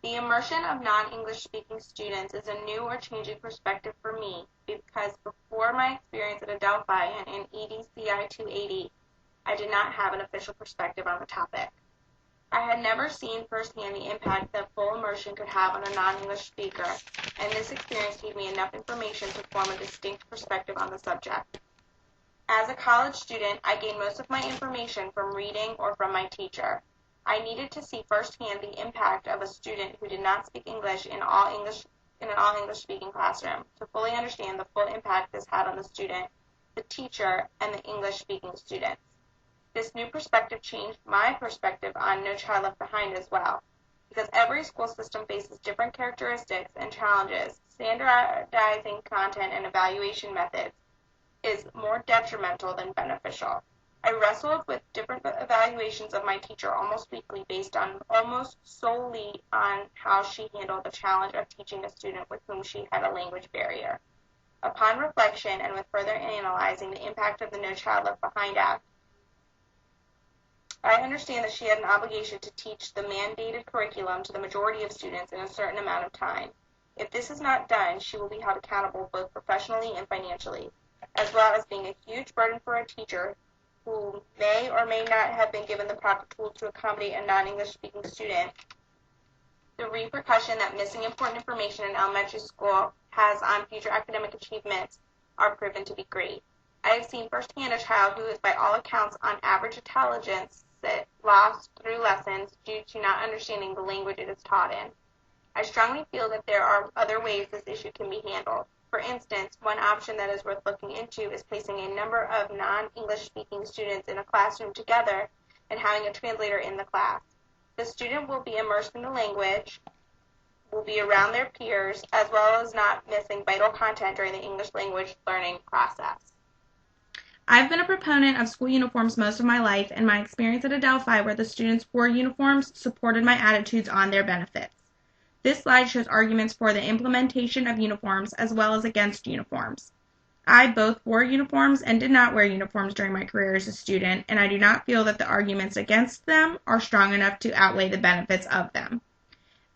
The immersion of non-English speaking students is a new or changing perspective for me because before my experience at Adelphi and in EDCI 280, I did not have an official perspective on the topic. I had never seen firsthand the impact that full immersion could have on a non-English speaker, and this experience gave me enough information to form a distinct perspective on the subject. As a college student, I gained most of my information from reading or from my teacher. I needed to see firsthand the impact of a student who did not speak English in an all-English speaking classroom to fully understand the full impact this had on the student, the teacher, and the English speaking students. This new perspective changed my perspective on No Child Left Behind as well, because every school system faces different characteristics and challenges. Standardizing content and evaluation methods is more detrimental than beneficial. I wrestled with different evaluations of my teacher almost weekly based on almost solely on how she handled the challenge of teaching a student with whom she had a language barrier. Upon reflection and with further analyzing the impact of the No Child Left Behind Act, I understand that she had an obligation to teach the mandated curriculum to the majority of students in a certain amount of time. If this is not done, she will be held accountable both professionally and financially, as well as being a huge burden for a teacher who may or may not have been given the proper tools to accommodate a non-English speaking student. The repercussion that missing important information in elementary school has on future academic achievements are proven to be great. I have seen firsthand a child who is by all accounts on average intelligence lost through lessons due to not understanding the language it is taught in. I strongly feel that there are other ways this issue can be handled. For instance, one option that is worth looking into is placing a number of non-English speaking students in a classroom together and having a translator in the class. The student will be immersed in the language, will be around their peers, as well as not missing vital content during the English language learning process. I've been a proponent of school uniforms most of my life, and my experience at Adelphi where the students wore uniforms supported my attitudes on their benefits. This slide shows arguments for the implementation of uniforms as well as against uniforms. I both wore uniforms and did not wear uniforms during my career as a student, and I do not feel that the arguments against them are strong enough to outweigh the benefits of them.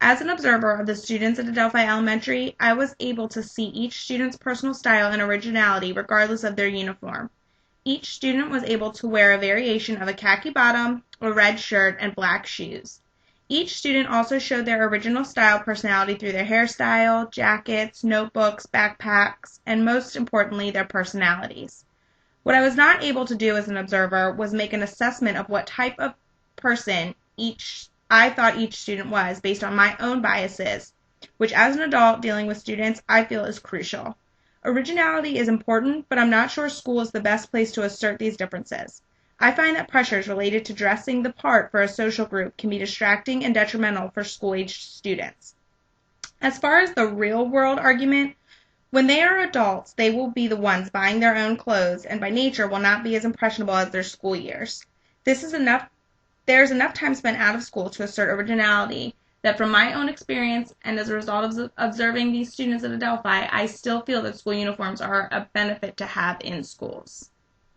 As an observer of the students at Adelphi Elementary, I was able to see each student's personal style and originality regardless of their uniform. Each student was able to wear a variation of a khaki bottom, a red shirt, and black shoes. Each student also showed their original style personality through their hairstyle, jackets, notebooks, backpacks, and most importantly, their personalities. What I was not able to do as an observer was make an assessment of what type of person I thought each student was based on my own biases, which as an adult dealing with students, I feel is crucial. Originality is important, but I'm not sure school is the best place to assert these differences. I find that pressures related to dressing the part for a social group can be distracting and detrimental for school-aged students. As far as the real-world argument, when they are adults, they will be the ones buying their own clothes and by nature will not be as impressionable as their school years. There's enough time spent out of school to assert originality that from my own experience and as a result of observing these students at Adelphi, I still feel that school uniforms are a benefit to have in schools.